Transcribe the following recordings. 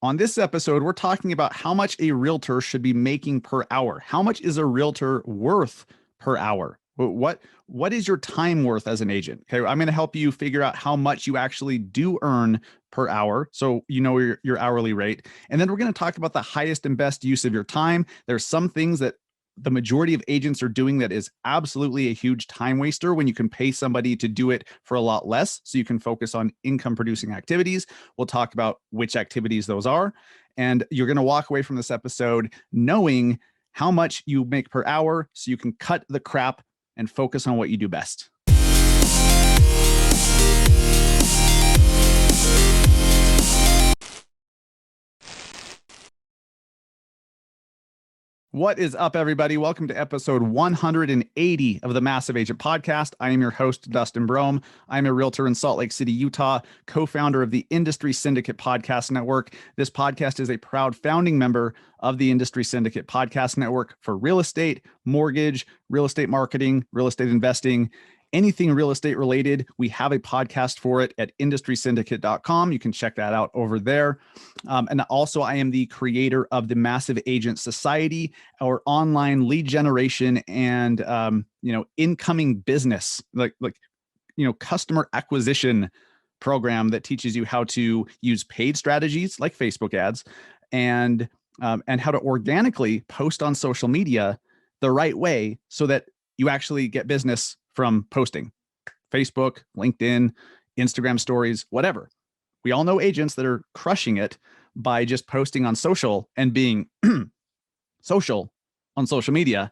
On this episode, we're talking about how much a realtor should be making per hour. How much is a realtor worth per hour? What is your time worth as an agent? Okay, I'm going to help you figure out how much you actually do earn per hour, so you know your hourly rate. And then we're going to talk about the highest and best use of your time. There's some things that the majority of agents are doing that is absolutely a huge time waster when you can pay somebody to do it for a lot less, so you can focus on income producing activities. We'll talk about which activities those are, and you're going to walk away from this episode knowing how much you make per hour so you can cut the crap and focus on what you do best. What is up, everybody? Welcome to episode 180 of the Massive Agent Podcast. I am your host, Dustin Brohm. I'm a realtor in Salt Lake City, Utah, co-founder of the Industry Syndicate Podcast Network. This podcast is a proud founding member of the Industry Syndicate Podcast Network for real estate, mortgage, real estate marketing, real estate investing, anything real estate related. We have a podcast for it at industrysyndicate.com. You can check that out over there. And also, I am the creator of the Massive Agent Society, our online lead generation and incoming business, like customer acquisition program that teaches you how to use paid strategies like Facebook ads and how to organically post on social media the right way so that you actually get business from posting. Facebook, LinkedIn, Instagram stories, whatever. We all know agents that are crushing it by just posting on social and being social on social media.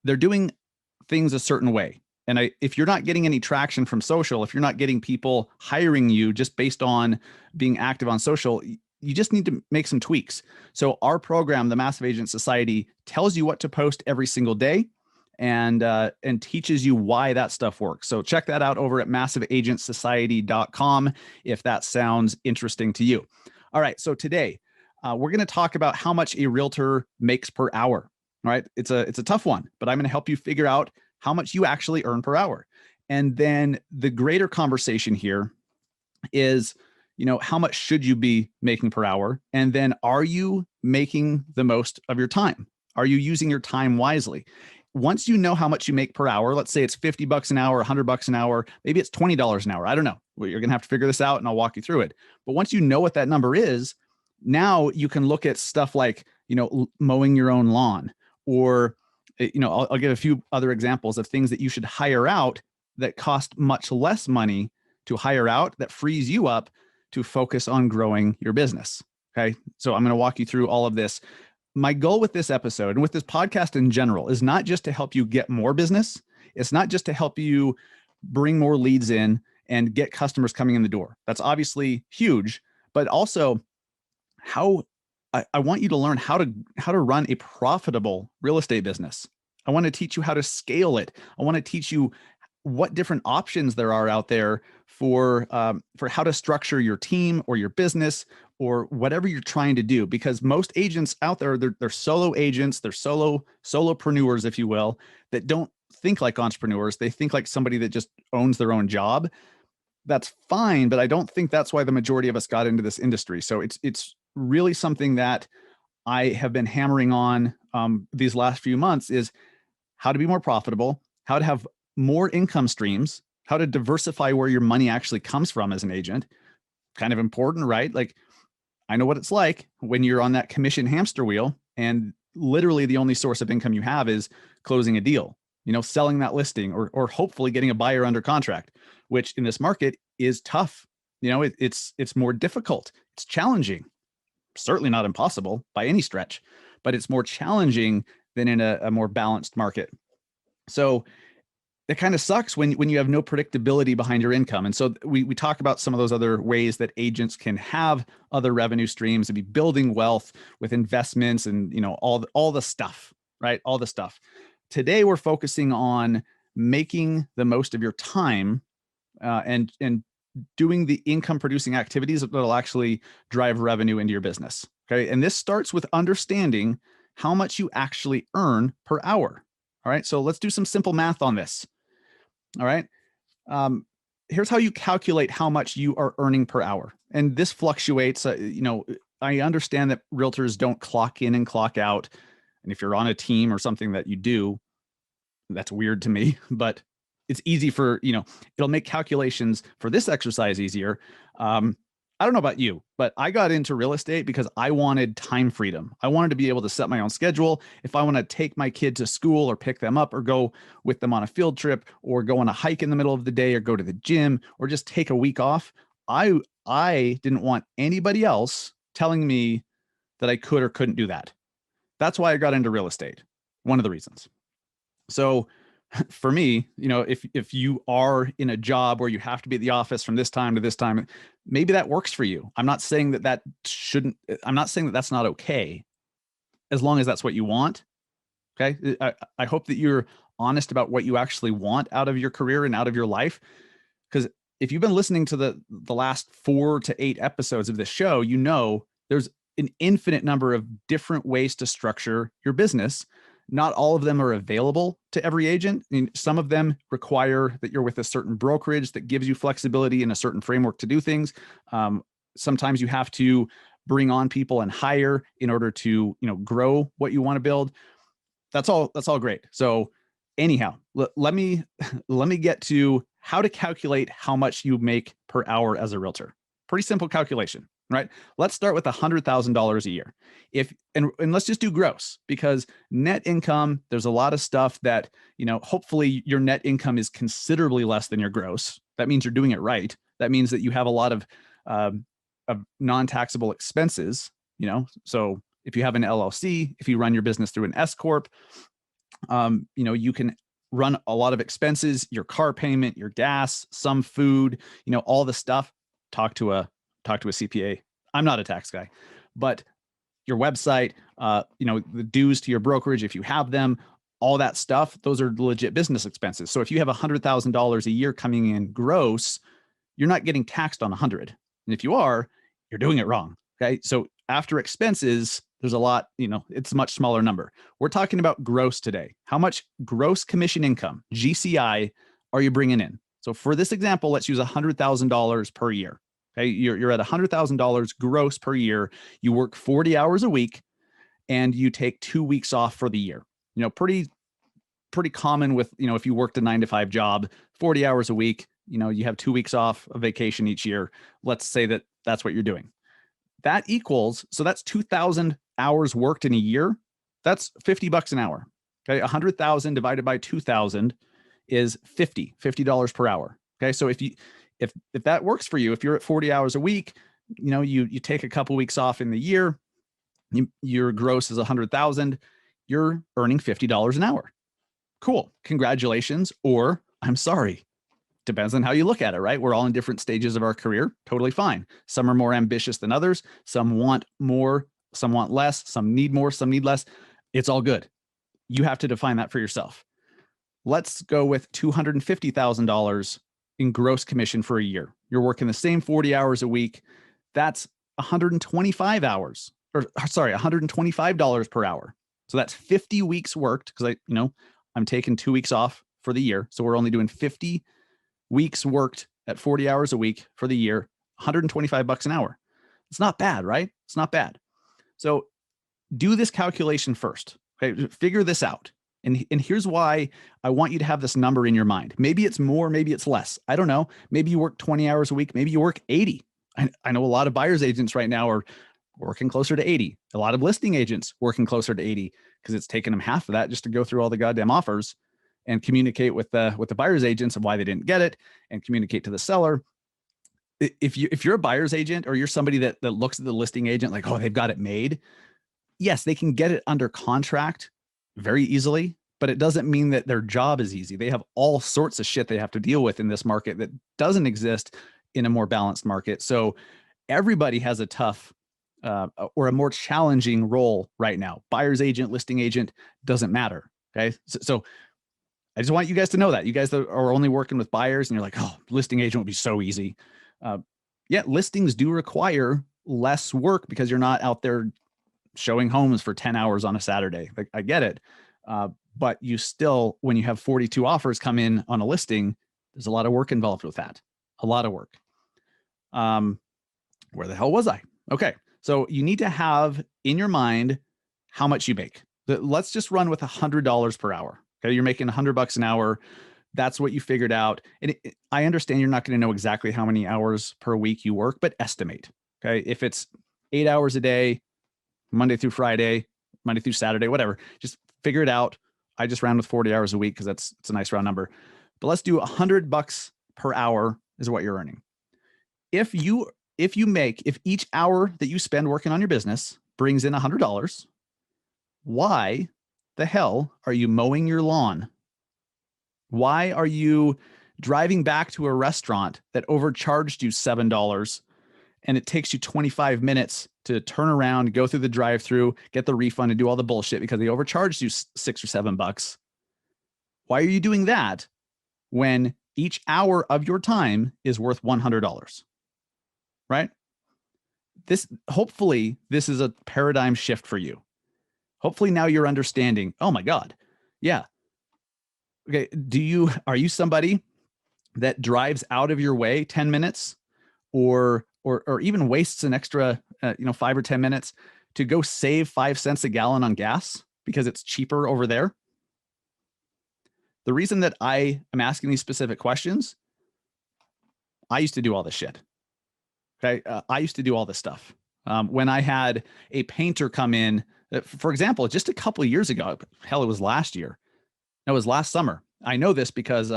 They're doing things a certain way. And if you're not getting any traction from social, if you're not getting people hiring you just based on being active on social, you just need to make some tweaks. So our program, the Massive Agent Society, tells you what to post every single day and teaches you why that stuff works. So check that out over at massiveagentsociety.com if that sounds interesting to you. All right, so today we're going to talk about how much a realtor makes per hour. All right, it's a tough one, but I'm going to help you figure out how much you actually earn per hour. And then the greater conversation here is, how much should you be making per hour? And then are you making the most of your time? Are you using your time wisely? Once you know how much you make per hour, let's say it's $50 an hour, $100 an hour, maybe it's $20 an hour. I don't know. Well, you're going to have to figure this out and I'll walk you through it. But once you know what that number is, now you can look at stuff like, mowing your own lawn, or, I'll give a few other examples of things that you should hire out that cost much less money to hire out, that frees you up to focus on growing your business. Okay. So I'm going to walk you through all of this. My goal with this episode and with this podcast in general is not just to help you get more business. It's not just to help you bring more leads in and get customers coming in the door. That's obviously huge, but also how I want you to learn how to run a profitable real estate business. I want to teach you how to scale it. I want to teach you what different options there are out there for how to structure your team or your business or whatever you're trying to do. Because most agents out there, they're solo agents, they're solopreneurs, if you will, that don't think like entrepreneurs. They think like somebody that just owns their own job. That's fine, but I don't think that's why the majority of us got into this industry. So it's really something that I have been hammering on these last few months, is how to be more profitable, how to have more income streams, how to diversify where your money actually comes from as an agent. Kind of important, right? Like, I know what it's like when you're on that commission hamster wheel and literally the only source of income you have is closing a deal, selling that listing or hopefully getting a buyer under contract, which in this market is tough. It's more difficult. It's challenging. Certainly not impossible by any stretch, but it's more challenging than in a more balanced market. So it kind of sucks when you have no predictability behind your income. And so we talk about some of those other ways that agents can have other revenue streams and be building wealth with investments and, all the stuff, right? All the stuff. Today, we're focusing on making the most of your time and doing the income producing activities that will actually drive revenue into your business. Okay. And this starts with understanding how much you actually earn per hour. All right. So let's do some simple math on this. All right. Here's how you calculate how much you are earning per hour. And this fluctuates, I understand that realtors don't clock in and clock out. And if you're on a team or something that you do, that's weird to me, but it's easy for, it'll make calculations for this exercise easier. I don't know about you, but I got into real estate because I wanted time freedom. I wanted to be able to set my own schedule. If I want to take my kid to school or pick them up or go with them on a field trip or go on a hike in the middle of the day or go to the gym or just take a week off, I didn't want anybody else telling me that I could or couldn't do that. That's why I got into real estate. One of the reasons. So for me, if you are in a job where you have to be at the office from this time to this time, maybe that works for you. I'm not saying that I'm not saying that that's not okay, as long as that's what you want. Okay. I hope that you're honest about what you actually want out of your career and out of your life. Because if you've been listening to the last 4 to 8 episodes of this show, there's an infinite number of different ways to structure your business. Not all of them are available to every agent. I mean, some of them require that you're with a certain brokerage that gives you flexibility in a certain framework to do things. Sometimes you have to bring on people and hire in order to, grow what you want to build. That's all great. So anyhow, let me get to how to calculate how much you make per hour as a realtor. Pretty simple calculation. Right? Let's start with $100,000 a year. And let's just do gross, because net income, there's a lot of stuff that, hopefully your net income is considerably less than your gross. That means you're doing it right. That means that you have a lot of non-taxable expenses, so if you have an LLC, if you run your business through an S Corp, you can run a lot of expenses, your car payment, your gas, some food, all the stuff. Talk to a CPA. I'm not a tax guy, but your website, the dues to your brokerage, if you have them, all that stuff, those are legit business expenses. So if you have $100,000 a year coming in gross, you're not getting taxed on 100. And if you are, you're doing it wrong. Okay. So after expenses, there's a lot, it's a much smaller number. We're talking about gross today. How much gross commission income, GCI, are you bringing in? So for this example, let's use $100,000 per year. Okay, you're at $100,000 gross per year. You work 40 hours a week, and you take 2 weeks off for the year. Pretty common with if you worked a 9-to-5 job, 40 hours a week. You have 2 weeks off of vacation each year. Let's say that that's what you're doing. That equals, so that's 2,000 hours worked in a year. That's $50 an hour. Okay, 100,000 divided by 2,000 is $50 per hour. Okay, so if that works for you, if you're at 40 hours a week, you take a couple weeks off in the year, your gross is 100,000, you're earning $50 an hour. Cool. Congratulations. Or I'm sorry. Depends on how you look at it, right? We're all in different stages of our career. Totally fine. Some are more ambitious than others. Some want more, some want less, some need more, some need less. It's all good. You have to define that for yourself. Let's go with $250,000 in gross commission for a year. You're working the same 40 hours a week. That's 125 hours, or sorry, $125 per hour. So that's 50 weeks worked, because I'm taking 2 weeks off for the year. So we're only doing 50 weeks worked at 40 hours a week for the year, $125 an hour. It's not bad, right? It's not bad. So do this calculation first. Okay, figure this out. And here's why I want you to have this number in your mind. Maybe it's more, maybe it's less. I don't know. Maybe you work 20 hours a week. Maybe you work 80. I know a lot of buyer's agents right now are working closer to 80. A lot of listing agents working closer to 80, because it's taken them half of that just to go through all the goddamn offers and communicate with the buyer's agents of why they didn't get it, and communicate to the seller. If you're a buyer's agent, or you're somebody that looks at the listing agent like, oh, they've got it made. Yes, they can get it under contract very easily, but it doesn't mean that their job is easy. They have all sorts of shit they have to deal with in this market that doesn't exist in a more balanced market. So everybody has a tough or a more challenging role right now. Buyer's agent, listing agent, doesn't matter. Okay. So I just want you guys to know that. You guys that are only working with buyers and you're like, oh, listing agent would be so easy. Yeah, listings do require less work because you're not out there showing homes for 10 hours on a Saturday. Like, I get it. But you still, when you have 42 offers come in on a listing, there's a lot of work involved with that. A lot of work. Where the hell was I? Okay. So you need to have in your mind how much you make. Let's just run with $100 per hour. Okay. You're making $100 an hour. That's what you figured out. And I understand you're not going to know exactly how many hours per week you work, but estimate. Okay. If it's 8 hours a day, Monday through Friday, Monday through Saturday, whatever, just figure it out. I just round with 40 hours a week because it's a nice round number. But let's do $100 per hour is what you're earning. If each hour that you spend working on your business brings in $100, why the hell are you mowing your lawn? Why are you driving back to a restaurant that overcharged you $7 and it takes you 25 minutes to turn around, go through the drive-through, get the refund, and do all the bullshit because they overcharged you $6 or $7? Why are you doing that when each hour of your time is worth $100? Right? Hopefully, this is a paradigm shift for you. Hopefully now you're understanding, oh my God, yeah. Okay, are you somebody that drives out of your way 10 minutes or even wastes an extra 5 or 10 minutes to go save 5 cents a gallon on gas because it's cheaper over there? The reason that I am asking these specific questions, I used to do all this shit. Okay. I used to do all this stuff. When I had a painter come in, for example, just a couple of years ago, hell, it was last year. No, it was last summer. I know this because,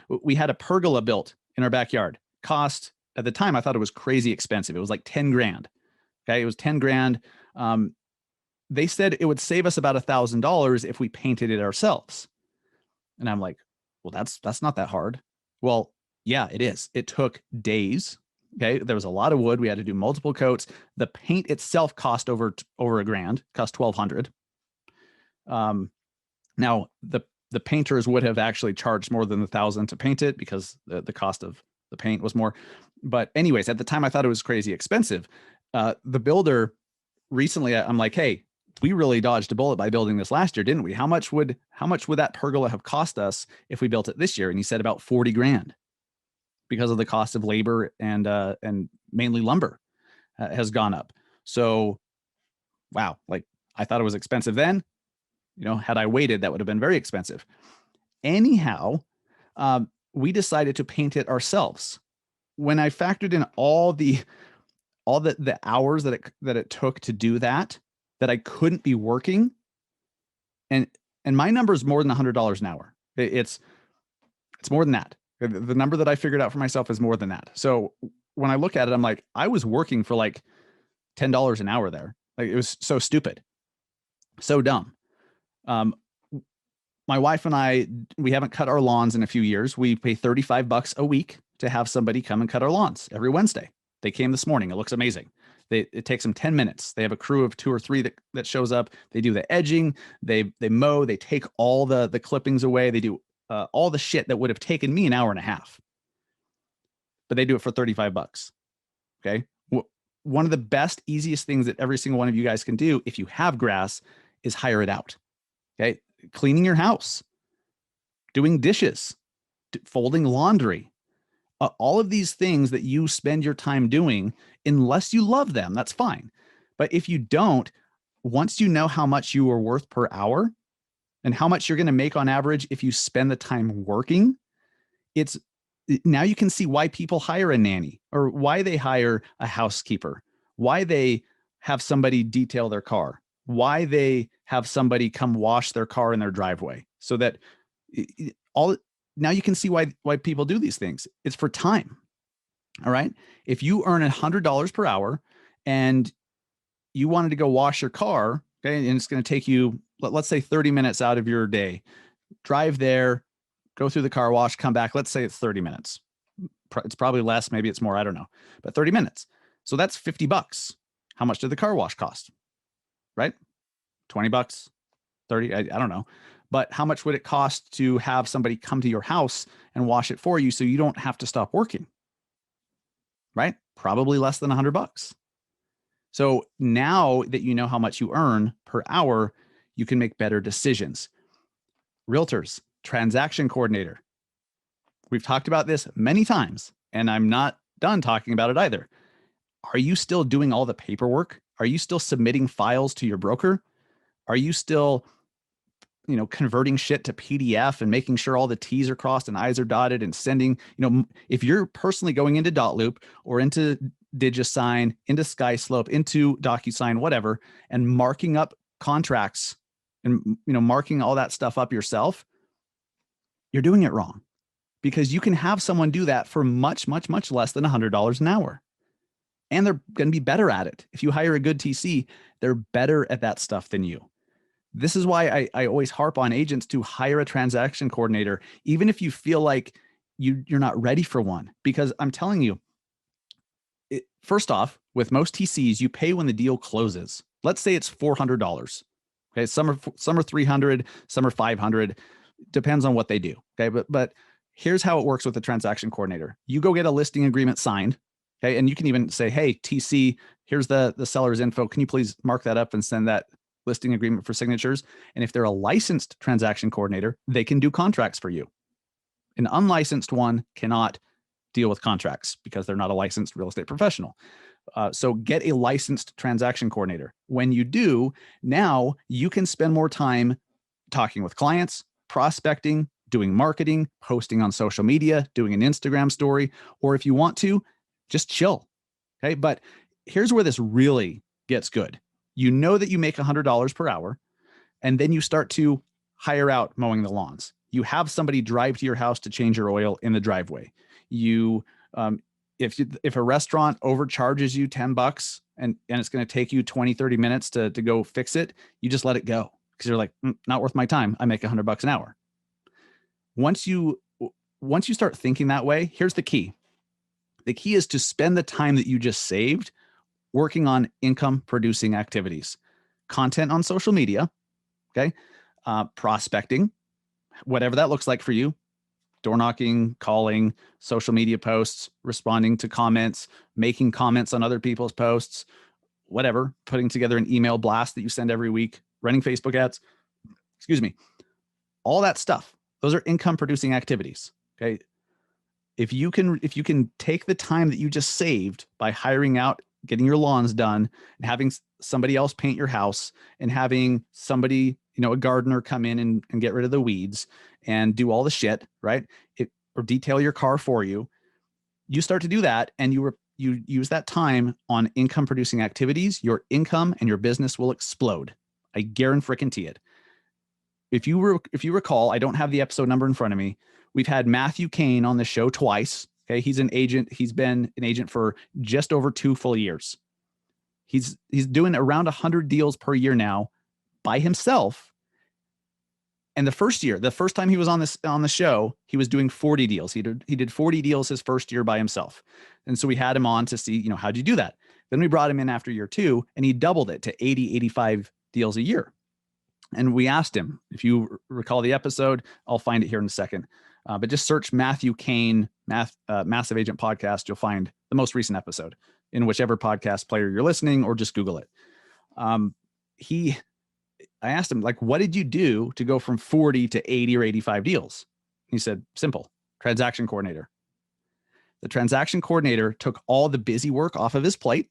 we had a pergola built in our backyard. Cost at the time, I thought it was crazy expensive. It was like 10 grand. Okay. It was 10 grand. They said it would save us about $1,000 if we painted it ourselves. And I'm like, well, that's not that hard. Well, yeah, it is. It took days. Okay. There was a lot of wood. We had to do multiple coats. The paint itself cost over $1,000, cost $1,200. Now the painters would have actually charged more than $1,000 to paint it because the cost of the paint was more. But anyways, at the time I thought it was crazy expensive. The builder recently, I'm like, hey, we really dodged a bullet by building this last year, didn't we? How much would that pergola have cost us if we built it this year? And he said about 40 grand because of the cost of labor and mainly lumber has gone up. So, wow, like I thought it was expensive then. Had I waited, that would have been very expensive. Anyhow, we decided to paint it ourselves. When I factored in all the hours that it took to do that I couldn't be working, and my number is more than $100 an hour. It's more than that. The number that I figured out for myself is more than that. So when I look at it, I'm like, I was working for like $10 an hour there. Like, it was so stupid, so dumb. My wife and I, we haven't cut our lawns in a few years. We pay $35 a week to have somebody come and cut our lawns every Wednesday. They came this morning. It looks amazing. It takes them 10 minutes. They have a crew of 2 or 3 that shows up. They do the edging. They mow. They take all the clippings away. They do all the shit that would have taken me an hour and a half. But they do it for $35. Okay. One of the best, easiest things that every single one of you guys can do if you have grass is hire it out. Okay. Cleaning your house, doing dishes, folding laundry, all of these things that you spend your time doing, unless you love them, that's fine. But if you don't, once you know how much you are worth per hour and how much you're going to make on average if you spend the time working, now you can see why people hire a nanny or why they hire a housekeeper, why they have somebody detail their car, why they have somebody come wash their car in their driveway, so that now you can see why people do these things. It's for time. All right. If you earn $100 per hour and you wanted to go wash your car, okay, and it's going to take you, let's say 30 minutes out of your day, drive there, go through the car wash, come back. Let's say it's 30 minutes. It's probably less. Maybe it's more. I don't know, but 30 minutes. So that's $50. How much did the car wash cost? Right? $20, 30, I don't know. But how much would it cost to have somebody come to your house and wash it for you so you don't have to stop working? Right? Probably less than $100. So now that you know how much you earn per hour, you can make better decisions. Realtors, transaction coordinator. We've talked about this many times, and I'm not done talking about it either. Are you still doing all the paperwork? Are you still submitting files to your broker? Are you still, converting shit to PDF and making sure all the T's are crossed and I's are dotted and sending, if you're personally going into Dotloop or into DigiSign, into SkySlope, into DocuSign, whatever, and marking up contracts and, marking all that stuff up yourself, you're doing it wrong, because you can have someone do that for much, much, much less than $100 an hour. And they're going to be better at it. If you hire a good TC, they're better at that stuff than you. This is why I always harp on agents to hire a transaction coordinator, even if you feel like you're not ready for one. Because I'm telling you, first off, with most TCs, you pay when the deal closes. Let's say it's $400. Okay, some are 300, some are 500. Depends on what they do. Okay, but here's how it works with the transaction coordinator. You go get a listing agreement signed. Okay, and you can even say, hey, TC, here's the seller's info. Can you please mark that up and send that listing agreement for signatures? And if they're a licensed transaction coordinator, they can do contracts for you. An unlicensed one cannot deal with contracts because they're not a licensed real estate professional. So get a licensed transaction coordinator. When you do, now you can spend more time talking with clients, prospecting, doing marketing, posting on social media, doing an Instagram story, or if you want to, just chill. Okay. But here's where this really gets good. You know that you make $100 per hour, and then you start to hire out mowing the lawns. You have somebody drive to your house to change your oil in the driveway. If a restaurant overcharges you $10 and it's going to take you 20, 30 minutes to go fix it, you just let it go because you're like, not worth my time. I make $100 an hour. Once you start thinking that way, here's the key. The key is to spend the time that you just saved working on income producing activities, content on social media, okay, prospecting, whatever that looks like for you, door knocking, calling, social media posts, responding to comments, making comments on other people's posts, whatever, putting together an email blast that you send every week, running Facebook ads, all that stuff. Those are income producing activities. Okay. If you can take the time that you just saved by hiring out, getting your lawns done, and having somebody else paint your house, and having somebody, a gardener come in and get rid of the weeds and do all the shit, right? Or detail your car for you. You start to do that, and you use that time on income producing activities, your income and your business will explode. I guarantee it. If you recall, I don't have the episode number in front of me. We've had Matthew Kane on the show twice. Okay. He's an agent. He's been an agent for just over 2 full years. He's doing around 100 deals per year now by himself. And the first time he was on the show, he was doing 40 deals. He did 40 deals his first year by himself. And so we had him on to see, how'd you do that? Then we brought him in after year 2, and he doubled it to 80, 85 deals a year. And we asked him, if you recall the episode, I'll find it here in a second. But just search Matthew Kane, Massive Agent Podcast. You'll find the most recent episode in whichever podcast player you're listening, or just Google it. I asked him, like, what did you do to go from 40 to 80 or 85 deals? He said, simple, transaction coordinator. The transaction coordinator took all the busy work off of his plate,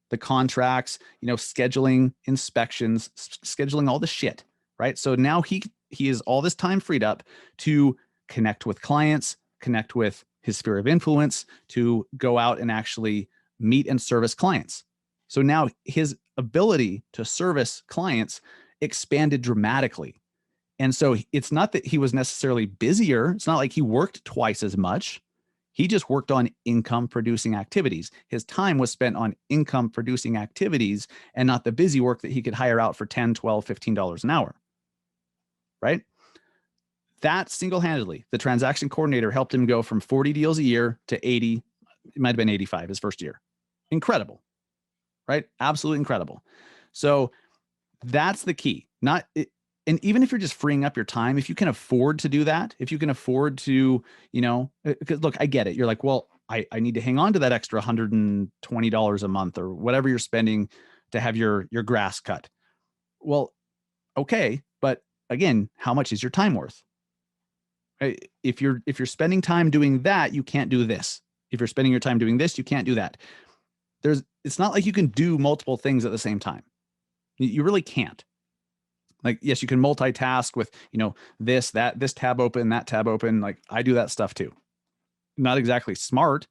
the contracts, scheduling inspections, scheduling all the shit, right? So now he is all this time freed up to connect with clients, connect with his sphere of influence, to go out and actually meet and service clients. So now his ability to service clients expanded dramatically. And so it's not that he was necessarily busier. It's not like he worked twice as much. He just worked on income producing activities. His time was spent on income producing activities and not the busy work that he could hire out for $10, $12, $15 an hour. Right? That single-handedly, the transaction coordinator helped him go from 40 deals a year to 80. It might have been 85 his first year. Incredible. Right? Absolutely incredible. So that's the key. And even if you're just freeing up your time, if you can afford to do that, if you can afford to, because look, I get it. You're like, well, I need to hang on to that extra $120 a month or whatever you're spending to have your grass cut. Well, okay. But again, how much is your time worth? If you're spending time doing that, you can't do this. If you're spending your time doing this, you can't do that. It's not like you can do multiple things at the same time. You really can't. Like, yes, you can multitask with, this tab open, that tab open. Like, I do that stuff too. Not exactly smart,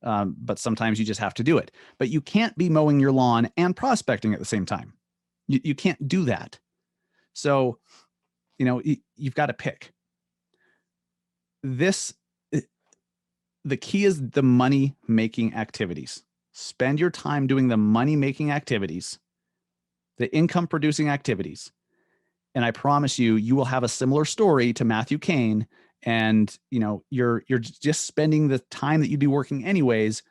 but sometimes you just have to do it. But you can't be mowing your lawn and prospecting at the same time. You can't do that. So, you've got to pick. The key is the money making activities. Spend your time doing the money making activities, the income producing activities. And I promise you, you will have a similar story to Matthew Kane. And you're just spending the time that you'd be working anyways.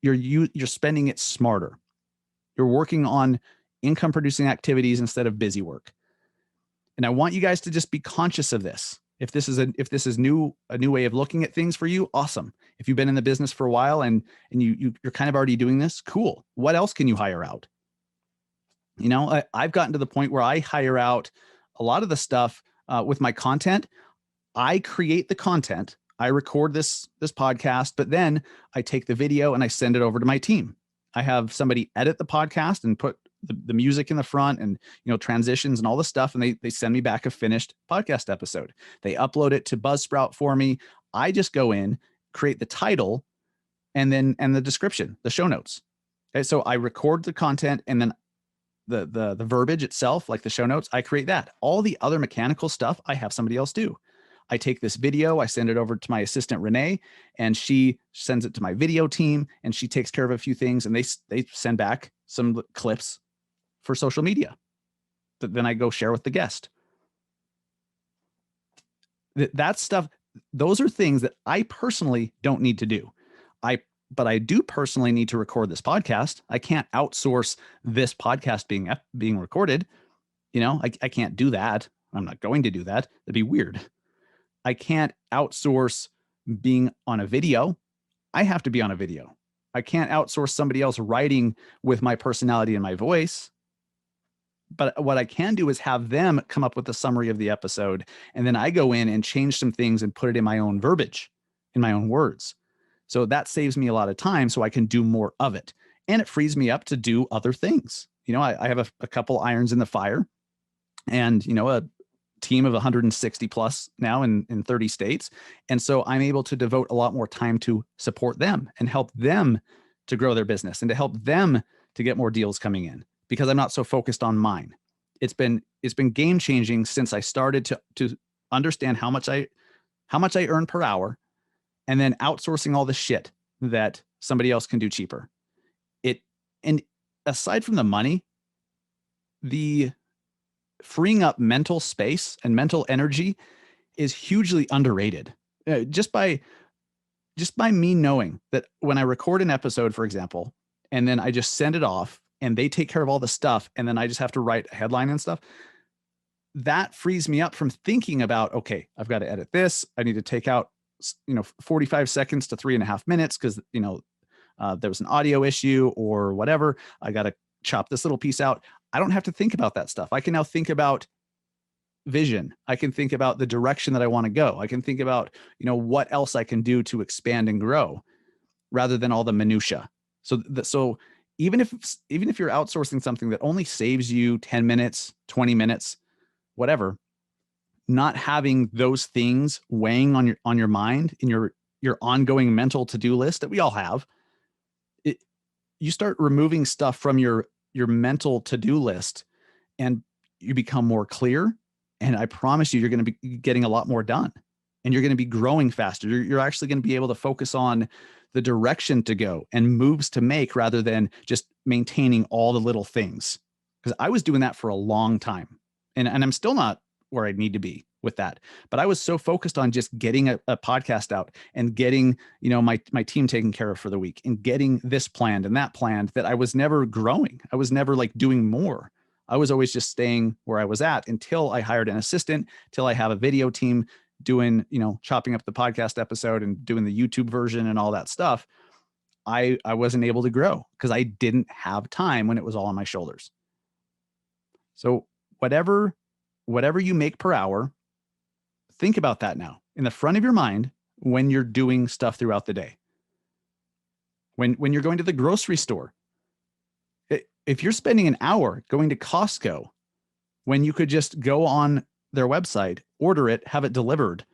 You're spending it smarter. You're working on income producing activities instead of busy work. And I want you guys to just be conscious of this. If this is a new way of looking at things for you, awesome. If you've been in the business for a while and you're kind of already doing this, cool. What else can you hire out? I've gotten to the point where I hire out a lot of the stuff with my content. I create the content. I record this podcast, but then I take the video and I send it over to my team. I have somebody edit the podcast and put the music in the front and transitions and all the stuff, and they send me back a finished podcast episode. They upload it to Buzzsprout for me. I just go in, create the title, and the description, the show notes. Okay, so I record the content, and then the verbiage itself, like the show notes, I create that. All the other mechanical stuff, I have somebody else do. I take this video, I send it over to my assistant, Renee, and she sends it to my video team, and she takes care of a few things, and they send back some clips for social media that then I go share with the guest. That stuff, those are things that I personally don't need to do. But I do personally need to record this podcast. I can't outsource this podcast being recorded. I can't do that. I'm not going to do that. That'd be weird. I can't outsource being on a video. I have to be on a video. I can't outsource somebody else writing with my personality and my voice. But what I can do is have them come up with a summary of the episode. And then I go in and change some things and put it in my own verbiage, in my own words. So that saves me a lot of time so I can do more of it. And it frees me up to do other things. I have a couple irons in the fire and, a team of 160 plus now in 30 states. And so I'm able to devote a lot more time to support them and help them to grow their business and to help them to get more deals coming in, because I'm not so focused on mine. It's been game changing since I started to understand how much I earn per hour, and then outsourcing all the shit that somebody else can do cheaper. And aside from the money, the freeing up mental space and mental energy is hugely underrated. Just by me knowing that when I record an episode, for example, and then I just send it off and they take care of all the stuff, and then I just have to write a headline and stuff, that frees me up from thinking about, okay, I've got to edit this. I need to take out 45 seconds to 3.5 minutes because there was an audio issue or whatever. I got to chop this little piece out. I don't have to think about that stuff. I can now think about vision. I can think about the direction that I want to go. I can think about, what else I can do to expand and grow rather than all the minutia. So even if you're outsourcing something that only saves you 10 minutes, 20 minutes, whatever, not having those things weighing on your mind in your ongoing mental to-do list that we all have, you start removing stuff from your mental to-do list and you become more clear. And I promise you, you're going to be getting a lot more done and you're going to be growing faster. You're actually going to be able to focus on the direction to go and moves to make rather than just maintaining all the little things. Because I was doing that for a long time and I'm still not where I need to be with that. But I was so focused on just getting a podcast out and getting, my team taken care of for the week and getting this planned and that planned that I was never growing. I was never doing more. I was always just staying where I was at until I hired an assistant, till I have a video team doing, chopping up the podcast episode and doing the YouTube version and all that stuff. I wasn't able to grow because I didn't have time when it was all on my shoulders. So whatever you make per hour, think about that now in the front of your mind when you're doing stuff throughout the day. When you're going to the grocery store, if you're spending an hour going to Costco when you could just go on their website, order it, have it delivered,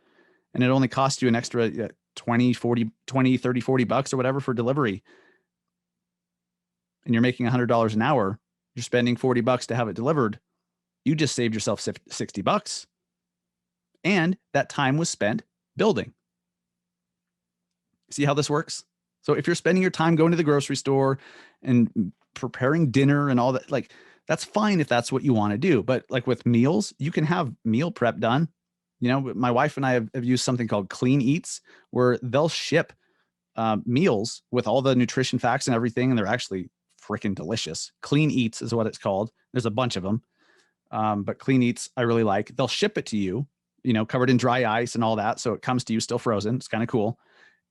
and it only costs you an extra 20, 40, 20, 30, 40 bucks or whatever for delivery, and you're making $100 an hour, you're spending 40 bucks to have it delivered, you just saved yourself 60 bucks. And that time was spent building. See how this works? So if you're spending your time going to the grocery store and preparing dinner and all that, like, that's fine if that's what you want to do. But like with meals, you can have meal prep done. You know, my wife and I have used something called Clean Eats, where they'll ship meals with all the nutrition facts and everything, and they're actually freaking delicious. Clean Eats is what it's called. There's a bunch of them, but Clean Eats I really like. They'll ship it to you, you know, covered in dry ice and all that, so it comes to you still frozen. It's kind of cool.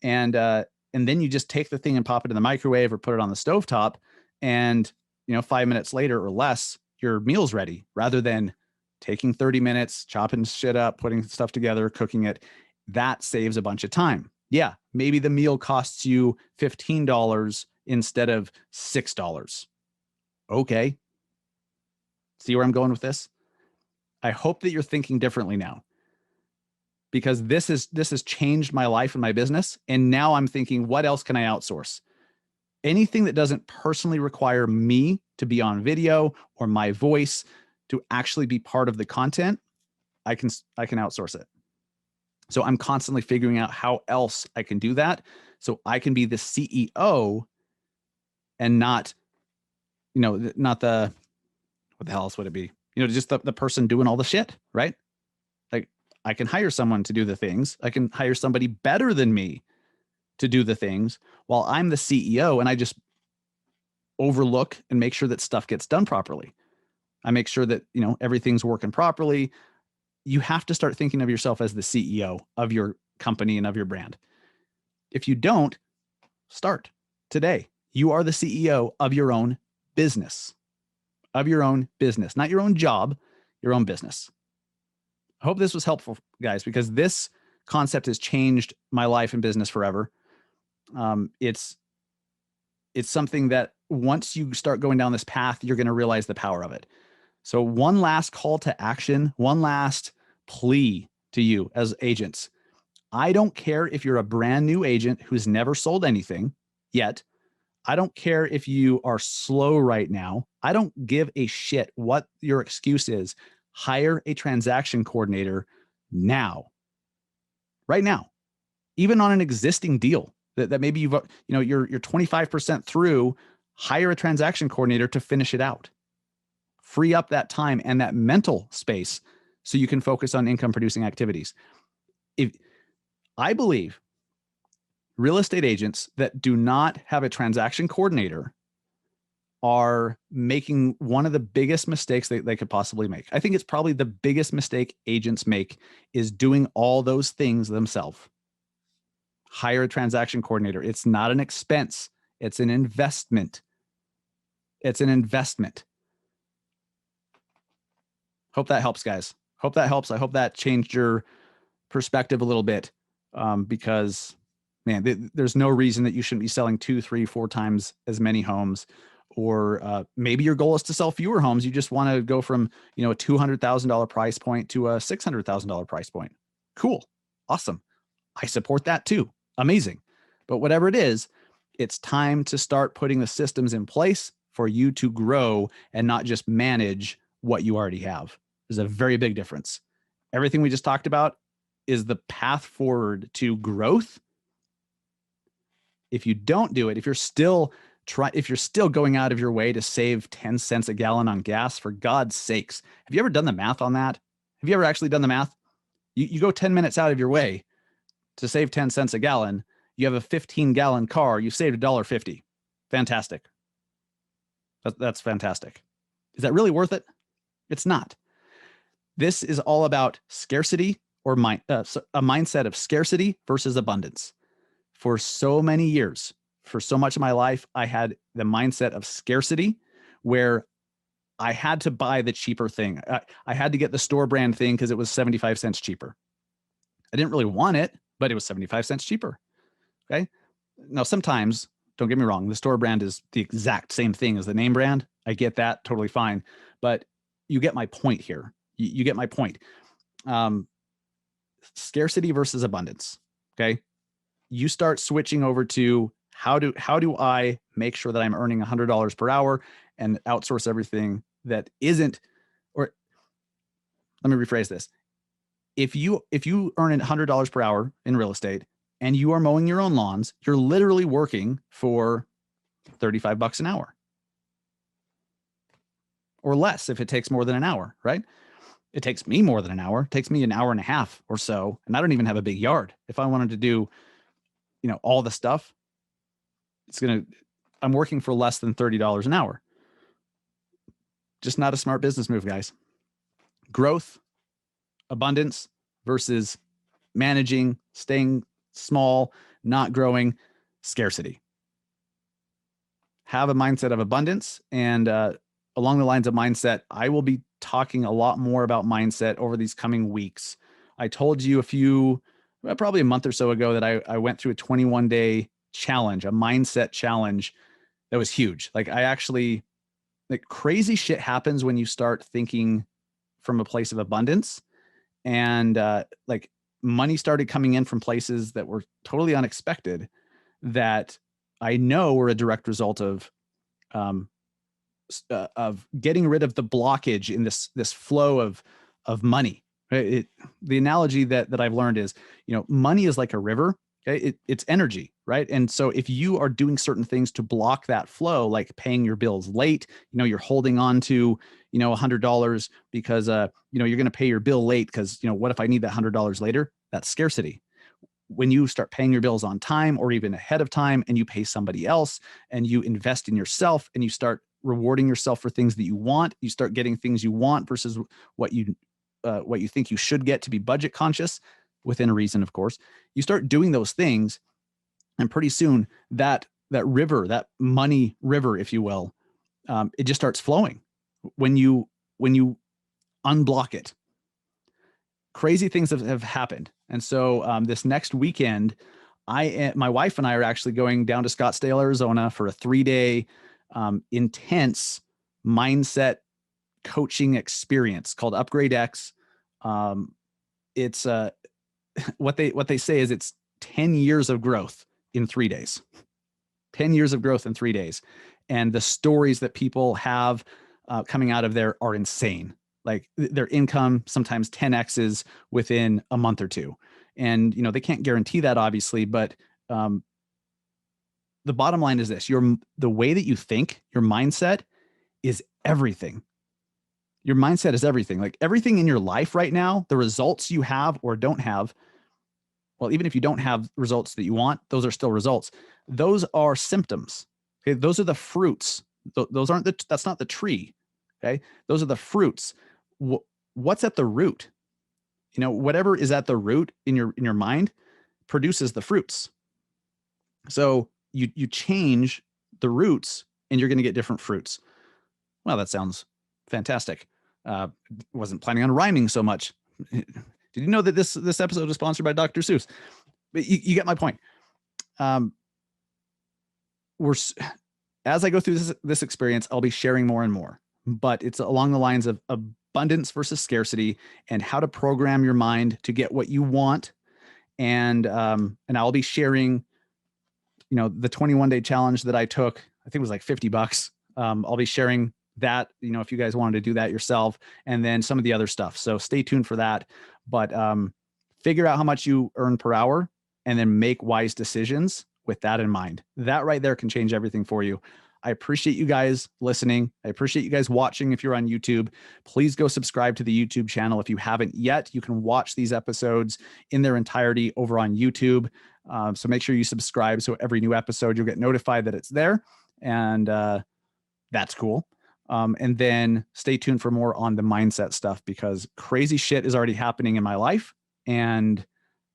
And then you just take the thing and pop it in the microwave or put it on the stovetop, and 5 minutes later or less, your meal's ready, rather than taking 30 minutes, chopping shit up, putting stuff together, cooking it. That saves a bunch of time. Yeah, maybe the meal costs you $15 instead of $6. Okay. See where I'm going with this? I hope that you're thinking differently now, because this has changed my life and my business. And now I'm thinking, what else can I outsource? Anything that doesn't personally require me to be on video or my voice to actually be part of the content, I can outsource it. So I'm constantly figuring out how else I can do that, so I can be the CEO and not the, what the hell else would it be? Just the person doing all the shit, right? Like, I can hire someone to do the things. I can hire somebody better than me to do the things while I'm the CEO, and I just overlook and make sure that stuff gets done properly. I make sure that, everything's working properly. You have to start thinking of yourself as the CEO of your company and of your brand. If you don't, start today. You are the CEO of your own business, not your own job, your own business. I hope this was helpful, guys, because this concept has changed my life and business forever. It's something that once you start going down this path, you're going to realize the power of it. So one last call to action, one last plea to you as agents. I don't care if you're a brand new agent who's never sold anything yet. I don't care if you are slow right now. I don't give a shit what your excuse is. Hire a transaction coordinator now, right now, even on an existing deal that maybe you're 25% through. Hire a transaction coordinator to finish it out. Free up that time and that mental space so you can focus on income producing activities. I believe real estate agents that do not have a transaction coordinator are making one of the biggest mistakes they could possibly make. I think it's probably the biggest mistake agents make, is doing all those things themselves. Hire a transaction coordinator. It's not an expense. It's an investment. It's an investment. Hope that helps, guys. Hope that helps. I hope that changed your perspective a little bit, because, man, there's no reason that you shouldn't be selling 2, 3, 4 times as many homes. Or maybe your goal is to sell fewer homes. You just want to go from a $200,000 price point to a $600,000 price point. Cool. Awesome. I support that too. Amazing. But whatever it is, it's time to start putting the systems in place for you to grow and not just manage what you already have. There's a very big difference. Everything we just talked about is the path forward to growth. If you don't do it, if you're still going out of your way to save 10 cents a gallon on gas, for God's sakes, have you ever done the math on that? Have you ever actually done the math? You go 10 minutes out of your way to save 10 cents a gallon. You have a 15-gallon car. You saved $1.50. Fantastic. That's fantastic. Is that really worth it? It's not. This is all about scarcity, or a mindset of scarcity versus abundance. For so many years, for so much of my life, I had the mindset of scarcity, where I had to buy the cheaper thing. I had to get the store brand thing because it was 75 cents cheaper. I didn't really want it, but it was 75 cents cheaper. Okay. Now, sometimes Don't get me wrong. The store brand is the exact same thing as the name brand. I get that, totally fine. But you get my point here. You get my point. Scarcity versus abundance. Okay. You start switching over to how do I make sure that I'm earning $100 per hour and outsource everything that isn't, or let me rephrase this. If you earn $100 per hour in real estate and you are mowing your own lawns, you're literally working for $35 an hour or less if it takes more than an hour, right? It takes me more than an hour. It takes me an hour and a half or so. And I don't even have a big yard. If I wanted to do, all the stuff, I'm working for less than $30 an hour. Just not a smart business move, guys. Growth, abundance versus managing, staying small, not growing, scarcity. Have a mindset of abundance. And along the lines of mindset, I will be talking a lot more about mindset over these coming weeks. I told you probably a month or so ago that I went through a 21-day challenge, a mindset challenge that was huge. Like crazy shit happens when you start thinking from a place of abundance, and money started coming in from places that were totally unexpected that I know were a direct result of getting rid of the blockage in this flow of money. The analogy that I've learned is, money is like a river. Okay? It's energy, right? And so if you are doing certain things to block that flow, like paying your bills late, you're holding on to, $100 because, you're going to pay your bill late because, what if I need that $100 later? That's scarcity. When you start paying your bills on time or even ahead of time, and you pay somebody else and you invest in yourself and you start rewarding yourself for things that you want, you start getting things you want versus what you think you should get to be budget conscious within a reason, of course. You start doing those things, and pretty soon that river, that money river, if you will, it just starts flowing when you unblock it. Crazy things have happened. And so this next weekend, my wife and I are actually going down to Scottsdale, Arizona for a 3-day intense mindset coaching experience called Upgrade X. It's what they say is it's 10 years of growth in 3 days. 10 years of growth in 3 days. And the stories that people have coming out of there are insane. Like their income, sometimes 10X's within a month or two. And, they can't guarantee that, obviously, but the bottom line is this: the way that you think, your mindset is everything. Your mindset is everything. Like everything in your life right now, the results you have or don't have, well, even if you don't have results that you want, those are still results. Those are symptoms. Okay. Those are the fruits. That's not the tree. Okay. Those are the fruits. What's at the root? Whatever is at the root in your mind produces the fruits. So you change the roots and you're going to get different fruits. Well, that sounds fantastic. Wasn't planning on rhyming so much. Did you know that this episode is sponsored by Dr. Seuss? But you get my point. As I go through this experience, I'll be sharing more and more, but it's along the lines of abundance versus scarcity and how to program your mind to get what you want. And I'll be sharing, the 21-day challenge that I took. I think it was like $50. I'll be sharing that, if you guys wanted to do that yourself, and then some of the other stuff. So stay tuned for that. But figure out how much you earn per hour and then make wise decisions with that in mind. That right there can change everything for you. I appreciate you guys listening. I appreciate you guys watching. If you're on YouTube, please go subscribe to the YouTube channel. If you haven't yet, you can watch these episodes in their entirety over on YouTube. So make sure you subscribe so every new episode, you'll get notified that it's there. And that's cool. And then stay tuned for more on the mindset stuff, because crazy shit is already happening in my life. And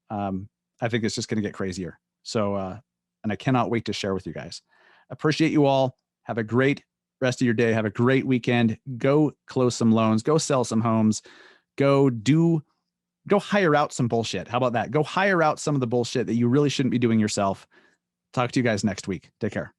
I think it's just going to get crazier. So, and I cannot wait to share with you guys. Appreciate you all. Have a great rest of your day. Have a great weekend. Go close some loans. Go sell some homes. Go hire out some bullshit. How about that? Go hire out some of the bullshit that you really shouldn't be doing yourself. Talk to you guys next week. Take care.